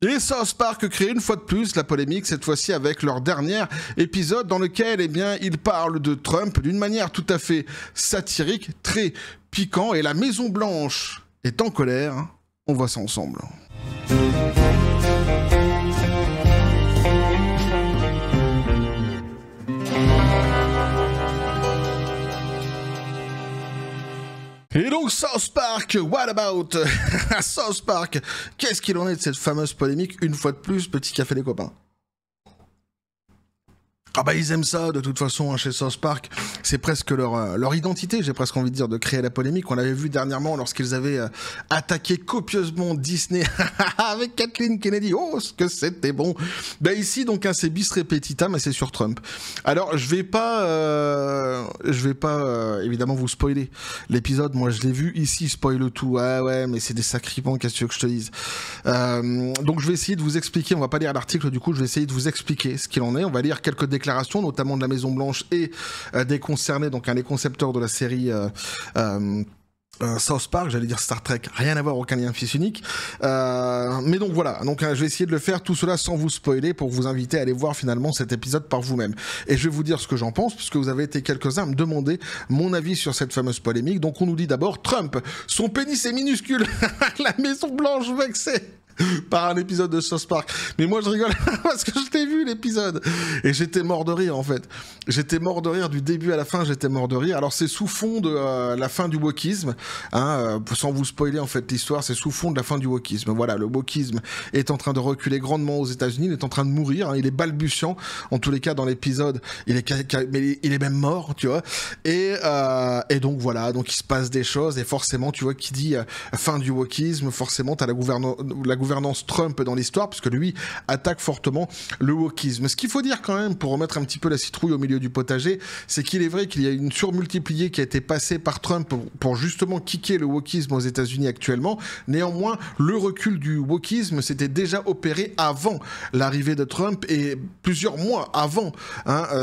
Et South Park crée une fois de plus la polémique, cette fois-ci avec leur dernier épisode dans lequel eh bien, ils parlent de Trump d'une manière tout à fait satirique, très piquant, et la Maison Blanche est en colère. On voit ça ensemble. Et donc South Park, what about South Park? Qu'est-ce qu'il en est de cette fameuse polémique? Une fois de plus, petit café des copains. Ah bah ils aiment ça de toute façon hein, chez South Park, c'est presque leur identité, j'ai presque envie de dire, de créer la polémique. On l'avait vu dernièrement lorsqu'ils avaient attaqué copieusement Disney avec Kathleen Kennedy. Oh ce que c'était bon. Bah ici donc hein, c'est bis repetita mais c'est sur Trump. Alors je vais pas évidemment vous spoiler l'épisode, moi je l'ai vu ici, spoil tout. Ouais mais c'est des sacripants, qu'est-ce que tu veux que je te dise. Donc je vais essayer de vous expliquer, on va pas lire l'article du coup, je vais essayer de vous expliquer ce qu'il en est, on va lire quelques déclarations notamment de la Maison Blanche et des concernés, donc les concepteurs de la série South Park, j'allais dire Star Trek, rien à voir, aucun lien fils unique. Mais donc voilà, donc je vais essayer de le faire tout cela sans vous spoiler pour vous inviter à aller voir finalement cet épisode par vous-même. Et je vais vous dire ce que j'en pense, puisque vous avez été quelques-uns à me demander mon avis sur cette fameuse polémique. Donc on nous dit d'abord, Trump, son pénis est minuscule, la Maison Blanche vexée par un épisode de South Park. Mais moi je rigole parce que je l'ai vu l'épisode et j'étais mort de rire en fait. J'étais mort de rire du début à la fin, j'étais mort de rire. Alors c'est sous fond de la fin du wokisme, hein, sans vous spoiler en fait l'histoire, c'est sous fond de la fin du wokisme. Voilà, le wokisme est en train de reculer grandement aux États-Unis, il est en train de mourir, hein, il est balbutiant. En tous les cas dans l'épisode, il est même mort, tu vois. Et donc voilà, donc il se passe des choses et forcément tu vois qui dit fin du wokisme, forcément t'as la gouvernance Trump dans l'histoire, parce que lui attaque fortement le wokisme. Ce qu'il faut dire quand même, pour remettre un petit peu la citrouille au milieu du potager, c'est qu'il est vrai qu'il y a une surmultipliée qui a été passée par Trump pour justement kicker le wokisme aux États-Unis actuellement. Néanmoins, le recul du wokisme s'était déjà opéré avant l'arrivée de Trump et plusieurs mois avant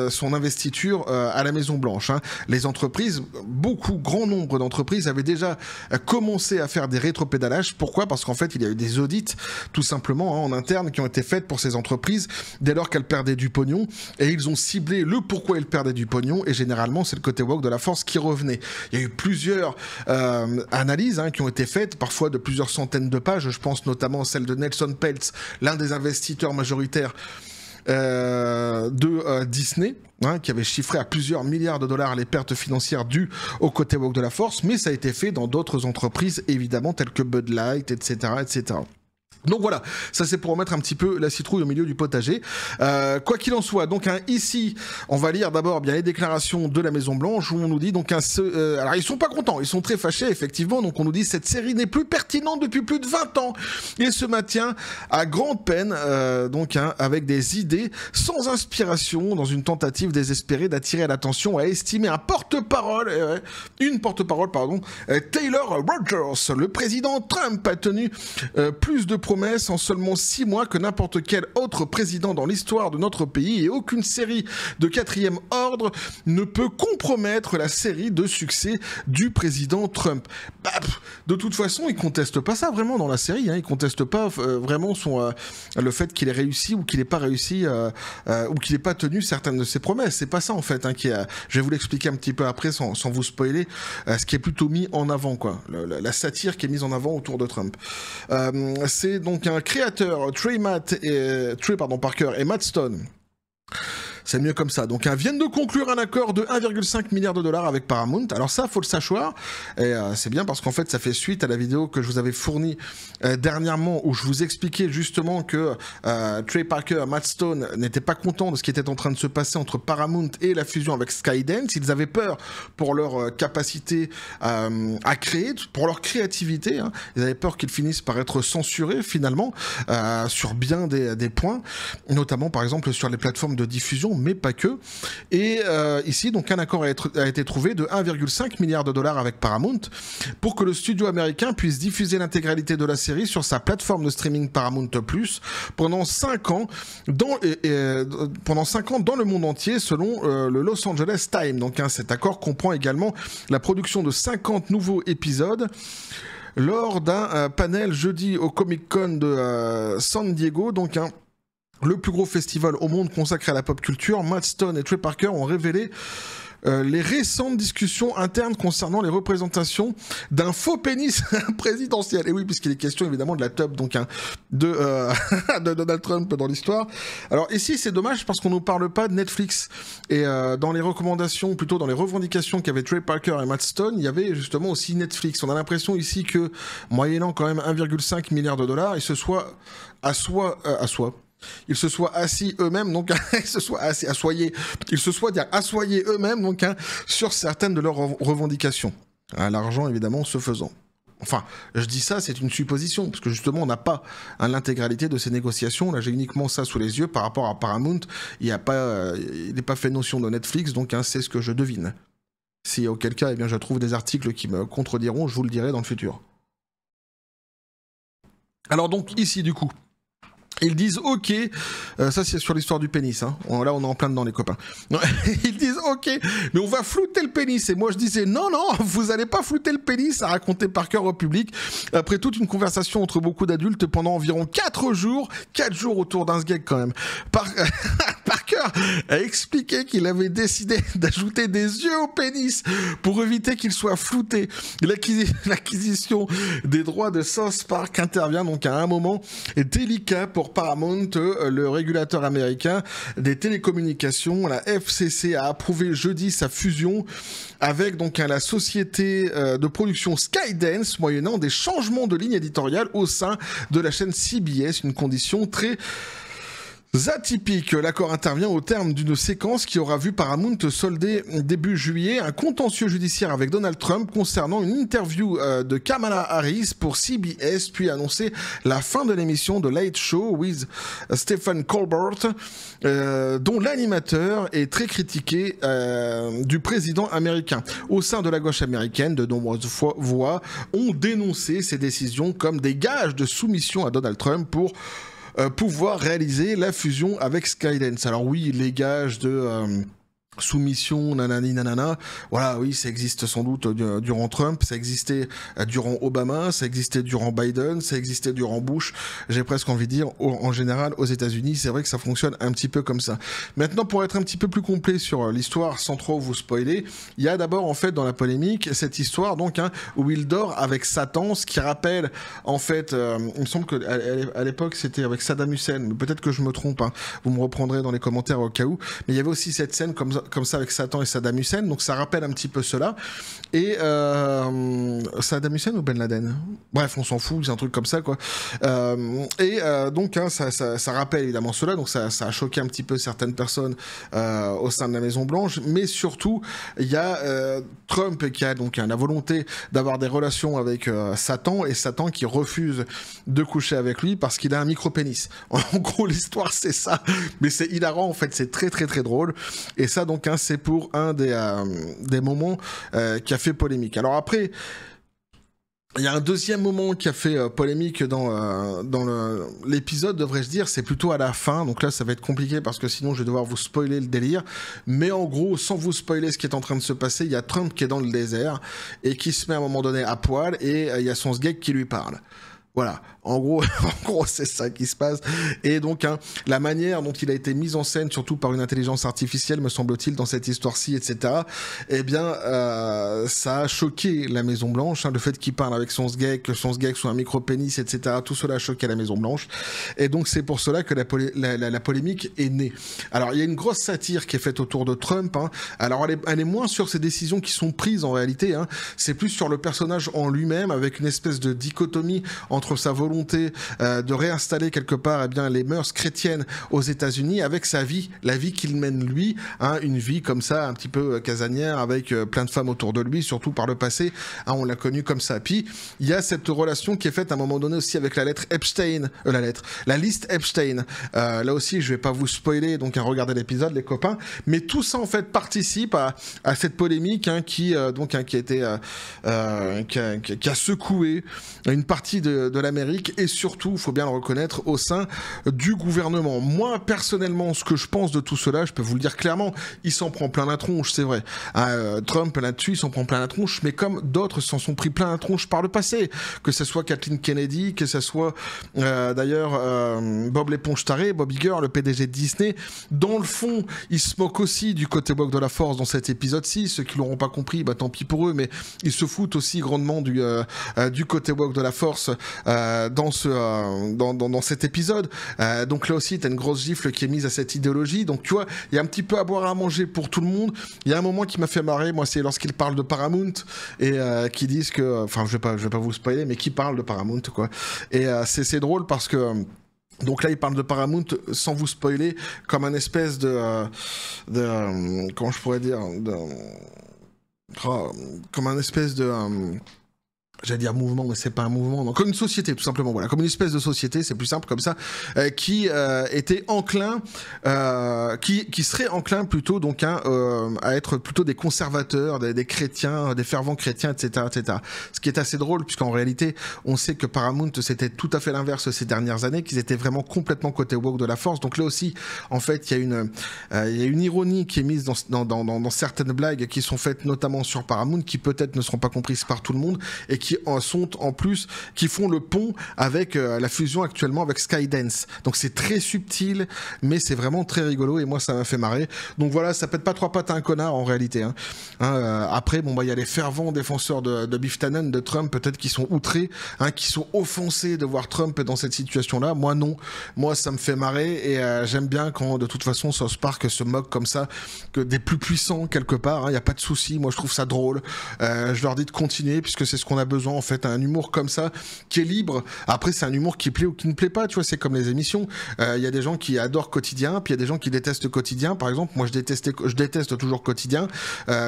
son investiture à la Maison Blanche. Hein. Les entreprises, grand nombre d'entreprises avaient déjà commencé à faire des rétropédalages. Pourquoi ? Parce qu'en fait, il y a eu des audits tout simplement en interne qui ont été faites pour ces entreprises dès lors qu'elles perdaient du pognon, et ils ont ciblé le pourquoi elles perdaient du pognon, et généralement c'est le côté woke de la force qui revenait. Il y a eu plusieurs analyses qui ont été faites, parfois de plusieurs centaines de pages, je pense notamment celle de Nelson Peltz, l'un des investisseurs majoritaires de Disney, qui avait chiffré à plusieurs milliards de dollars les pertes financières dues au côté woke de la force, mais ça a été fait dans d'autres entreprises évidemment telles que Bud Light, etc., etc. Donc voilà, ça c'est pour remettre un petit peu la citrouille au milieu du potager. Quoi qu'il en soit, donc ici, on va lire d'abord bien les déclarations de la Maison Blanche où on nous dit donc alors ils sont pas contents, ils sont très fâchés effectivement. Donc on nous dit cette série n'est plus pertinente depuis plus de 20 ans et se maintient à grande peine avec des idées sans inspiration dans une tentative désespérée d'attirer l'attention, à estimer une porte-parole, Taylor Rogers. Le président Trump a tenu plus de promesses en seulement 6 mois que n'importe quel autre président dans l'histoire de notre pays, et aucune série de 4e ordre ne peut compromettre la série de succès du président Trump. De toute façon, il conteste pas ça vraiment dans la série, il conteste pas vraiment le fait qu'il ait réussi ou qu'il ait pas réussi ou qu'il ait pas tenu certaines de ses promesses. C'est pas ça en fait je vais vous l'expliquer un petit peu après sans vous spoiler, ce qui est plutôt mis en avant la satire qui est mise en avant autour de Trump. C'est donc un créateur, Trey Parker et Matt Stone. C'est mieux comme ça. Donc, viennent de conclure un accord de 1,5 milliard de dollars avec Paramount. Alors ça, faut le savoir. Et c'est bien parce qu'en fait, ça fait suite à la vidéo que je vous avais fournie dernièrement où je vous expliquais justement que Trey Parker, Matt Stone n'étaient pas contents de ce qui était en train de se passer entre Paramount et la fusion avec Skydance. Ils avaient peur pour leur capacité à créer, pour leur créativité. Ils avaient peur qu'ils finissent par être censurés finalement sur bien des points, notamment par exemple sur les plateformes de diffusion, mais pas que. Et ici, donc, un accord a été trouvé de 1,5 milliard de dollars avec Paramount pour que le studio américain puisse diffuser l'intégralité de la série sur sa plateforme de streaming Paramount+, pendant 5 ans dans le monde entier, selon le Los Angeles Times. Donc, cet accord comprend également la production de 50 nouveaux épisodes lors d'un panel jeudi au Comic-Con de San Diego, donc le plus gros festival au monde consacré à la pop culture. Matt Stone et Trey Parker ont révélé les récentes discussions internes concernant les représentations d'un faux pénis présidentiel. Et oui, puisqu'il est question évidemment de la tub donc de Donald Trump dans l'histoire. Alors ici, c'est dommage parce qu'on ne nous parle pas de Netflix. Et dans les recommandations, plutôt dans les revendications qu'avaient Trey Parker et Matt Stone, il y avait justement aussi Netflix. On a l'impression ici que, moyennant quand même 1,5 milliard de dollars, ils se soient assis eux-mêmes, donc ils se soient assoyés eux-mêmes, donc sur certaines de leurs revendications. L'argent, évidemment, se faisant. Enfin, je dis ça, c'est une supposition, parce que justement, on n'a pas l'intégralité de ces négociations. Là, j'ai uniquement ça sous les yeux par rapport à Paramount. Il n'est pas fait notion de Netflix, donc c'est ce que je devine. Si auquel cas, eh bien, je trouve des articles qui me contrediront, je vous le dirai dans le futur. Alors donc, ici, du coup, ils disent ok, ça c'est sur l'histoire du pénis, hein. Là on est en plein dedans les copains. Ils disent ok, mais on va flouter le pénis. Et moi je disais non, vous allez pas flouter le pénis, a raconté Parker au public, après toute une conversation entre beaucoup d'adultes pendant environ 4 jours autour d'un sgeg quand même. Parker a expliqué qu'il avait décidé d'ajouter des yeux au pénis pour éviter qu'il soit flouté. L'acquisition des droits de South Park intervient donc à un moment délicat pour Paramount, le régulateur américain des télécommunications. La FCC a approuvé jeudi sa fusion avec donc la société de production Skydance, moyennant des changements de ligne éditoriale au sein de la chaîne CBS, une condition très atypique. L'accord intervient au terme d'une séquence qui aura vu Paramount solder début juillet un contentieux judiciaire avec Donald Trump concernant une interview de Kamala Harris pour CBS, puis annoncer la fin de l'émission de Late Show with Stephen Colbert, dont l'animateur est très critiqué du président américain. Au sein de la gauche américaine, de nombreuses voix ont dénoncé ces décisions comme des gages de soumission à Donald Trump pour pouvoir réaliser la fusion avec Skydance. Alors oui, les gages de soumission, nanani nanana, voilà, oui, ça existe sans doute durant Trump, ça existait durant Obama, ça existait durant Biden, ça existait durant Bush, j'ai presque envie de dire, en général, aux États-Unis, c'est vrai que ça fonctionne un petit peu comme ça. Maintenant, pour être un petit peu plus complet sur l'histoire, sans trop vous spoiler, il y a d'abord, en fait, dans la polémique, cette histoire, donc, où il dort avec Satan, ce qui rappelle, en fait, il me semble qu'à l'époque, c'était avec Saddam Hussein, mais peut-être que je me trompe, vous me reprendrez dans les commentaires au cas où, mais il y avait aussi cette scène comme ça avec Satan et Saddam Hussein, donc ça rappelle un petit peu cela. Et Saddam Hussein ou Ben Laden, bref, on s'en fout, c'est un truc comme ça, quoi. Donc ça rappelle évidemment cela, donc ça a choqué un petit peu certaines personnes au sein de la Maison Blanche, mais surtout il y a Trump qui a donc la volonté d'avoir des relations avec Satan, et Satan qui refuse de coucher avec lui parce qu'il a un micro-pénis. En gros, l'histoire c'est ça, mais c'est hilarant en fait, c'est très très très drôle. Et ça donc c'est pour un des moments qui a fait polémique. Alors après, il y a un deuxième moment qui a fait polémique dans l'épisode, devrais-je dire, c'est plutôt à la fin, donc là ça va être compliqué parce que sinon je vais devoir vous spoiler le délire, mais en gros, sans vous spoiler ce qui est en train de se passer, il y a Trump qui est dans le désert et qui se met à un moment donné à poil, et il y a son sgeg qui lui parle. Voilà, en gros c'est ça qui se passe. Et donc la manière dont il a été mis en scène, surtout par une intelligence artificielle, me semble-t-il, dans cette histoire-ci, etc., eh bien ça a choqué la Maison Blanche, le fait qu'il parle avec son sgeg, que son sgeg soit un micro-pénis, etc., tout cela a choqué la Maison Blanche, et donc c'est pour cela que la polémique est née. Alors il y a une grosse satire qui est faite autour de Trump, alors elle est moins sur ses décisions qui sont prises en réalité, c'est plus sur le personnage en lui-même, avec une espèce de dichotomie entre sa volonté de réinstaller quelque part eh bien, les mœurs chrétiennes aux États-Unis avec sa vie, la vie qu'il mène lui, une vie comme ça, un petit peu casanière, avec plein de femmes autour de lui, surtout par le passé, on l'a connu comme ça. Puis il y a cette relation qui est faite à un moment donné aussi avec la lettre Epstein, la liste Epstein. Là aussi, je vais pas vous spoiler, donc à regarder l'épisode, les copains, mais tout ça en fait participe à cette polémique qui a secoué une partie de de l'Amérique et surtout, il faut bien le reconnaître, au sein du gouvernement. Moi, personnellement, ce que je pense de tout cela, je peux vous le dire clairement, il s'en prend plein la tronche, c'est vrai. Trump, là-dessus, il s'en prend plein la tronche, mais comme d'autres s'en sont pris plein la tronche par le passé, que ce soit Kathleen Kennedy, que ce soit d'ailleurs Bob l'éponge taré, Bob Iger, le PDG de Disney. Dans le fond, ils se moquent aussi du côté woke de la force dans cet épisode-ci. Ceux qui l'auront pas compris, bah tant pis pour eux, mais ils se foutent aussi grandement du côté woke de la force dans cet épisode. Donc là aussi, t'as une grosse gifle qui est mise à cette idéologie. Donc tu vois, il y a un petit peu à boire et à manger pour tout le monde. Il y a un moment qui m'a fait marrer, moi, c'est lorsqu'ils parlent de Paramount et qui disent que, enfin, je vais pas vous spoiler, mais qui parlent de Paramount, quoi. Et c'est drôle parce que donc là, il parle de Paramount, sans vous spoiler, comme un espèce de comment je pourrais dire, comme un espèce de j'allais dire mouvement, mais c'est pas un mouvement, donc comme une société, tout simplement, voilà, comme une espèce de société, c'est plus simple comme ça, qui était enclin, qui serait enclin plutôt donc à être plutôt des conservateurs, des chrétiens, des fervents chrétiens, etc., etc. Ce qui est assez drôle, puisqu'en réalité, on sait que Paramount, c'était tout à fait l'inverse ces dernières années, qu'ils étaient vraiment complètement côté woke de la force. Donc là aussi, en fait, il y a une ironie qui est mise dans certaines blagues qui sont faites notamment sur Paramount, qui peut-être ne seront pas comprises par tout le monde, et qui sont en plus, qui font le pont avec la fusion actuellement avec Skydance. Donc c'est très subtil, mais c'est vraiment très rigolo et moi ça m'a fait marrer. Donc voilà, ça pète pas trois pattes à un connard en réalité. Après, bon bah il y a les fervents défenseurs de Biff Tannen, de Trump, peut-être qui sont outrés, qui sont offensés de voir Trump dans cette situation-là. Moi non, moi ça me fait marrer et j'aime bien quand de toute façon South Park se moque comme ça que des plus puissants quelque part. Il y a pas de souci, moi je trouve ça drôle. Je leur dis de continuer puisque c'est ce qu'on a besoin en fait, un humour comme ça qui est libre. Après c'est un humour qui plaît ou qui ne plaît pas, tu vois, c'est comme les émissions. Il y a des gens qui adorent Quotidien, puis il y a des gens qui détestent Quotidien. Par exemple, moi je déteste toujours Quotidien,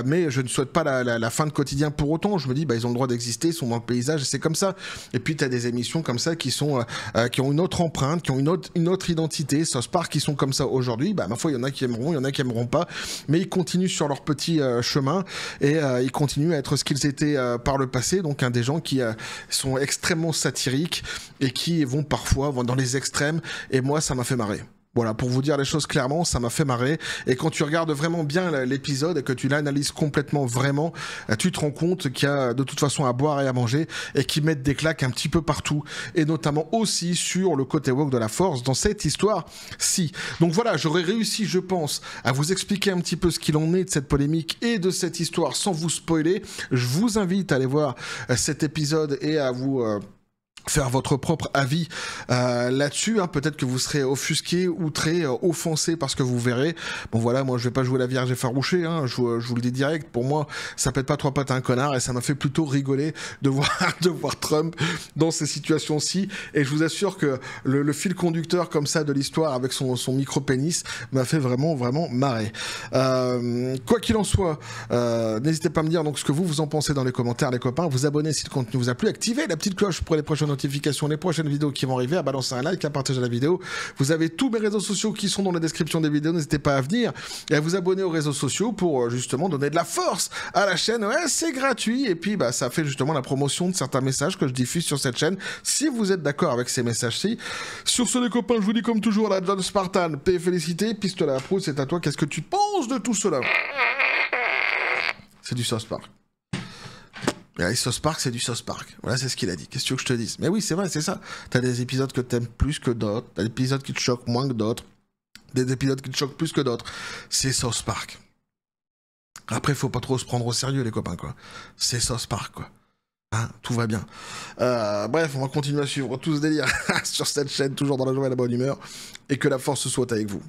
mais je ne souhaite pas la fin de Quotidien pour autant. Je me dis bah ils ont le droit d'exister, ils sont dans le paysage et c'est comme ça. Et puis tu as des émissions comme ça qui sont qui ont une autre empreinte, qui ont une autre identité. South Park qui sont comme ça aujourd'hui, bah ma foi il y en a qui aimeront, il y en a qui aimeront pas, mais ils continuent sur leur petit chemin et ils continuent à être ce qu'ils étaient par le passé, donc des gens qui sont extrêmement satiriques et qui vont parfois dans les extrêmes, et moi ça m'a fait marrer. Voilà, pour vous dire les choses clairement, ça m'a fait marrer. Et quand tu regardes vraiment bien l'épisode et que tu l'analyses complètement vraiment, tu te rends compte qu'il y a de toute façon à boire et à manger et qu'ils mettent des claques un petit peu partout. Et notamment aussi sur le côté woke de la force dans cette histoire-ci. Donc voilà, j'aurais réussi, je pense, à vous expliquer un petit peu ce qu'il en est de cette polémique et de cette histoire sans vous spoiler. Je vous invite à aller voir cet épisode et à vous... faire votre propre avis là-dessus, peut-être que vous serez offusqué, outré, offensé parce que vous verrez. Bon voilà, moi je vais pas jouer la Vierge effarouchée, je vous le dis direct, pour moi ça pète pas trois pattes à un connard et ça m'a fait plutôt rigoler de voir Trump dans ces situations-ci, et je vous assure que le fil conducteur comme ça de l'histoire avec son micro-pénis m'a fait vraiment marrer. Quoi qu'il en soit, n'hésitez pas à me dire donc ce que vous en pensez dans les commentaires, les copains, vous abonner si le contenu vous a plu, activez la petite cloche pour les prochaines notifications, les prochaines vidéos qui vont arriver, à balancer un like, à partager la vidéo. Vous avez tous mes réseaux sociaux qui sont dans la description des vidéos, n'hésitez pas à venir et à vous abonner aux réseaux sociaux pour justement donner de la force à la chaîne. Ouais, c'est gratuit et puis ça fait justement la promotion de certains messages que je diffuse sur cette chaîne, si vous êtes d'accord avec ces messages-ci. Sur ce les copains, je vous dis comme toujours, la John Spartan, paix et félicité, pistolet à proue, c'est à toi, qu'est-ce que tu penses de tout cela? C'est du South Park. Et South Park, c'est du South Park. Voilà, c'est ce qu'il a dit. Qu'est-ce que tu veux que je te dise? Mais oui, c'est vrai, c'est ça. T'as des épisodes que t'aimes plus que d'autres. T'as des épisodes qui te choquent moins que d'autres. Des épisodes qui te choquent plus que d'autres. C'est South Park. Après, faut pas trop se prendre au sérieux, les copains, quoi. C'est South Park, quoi. Tout va bien. Bref, on va continuer à suivre tout ce délire sur cette chaîne, toujours dans la joie et la bonne humeur. Et que la force soit avec vous.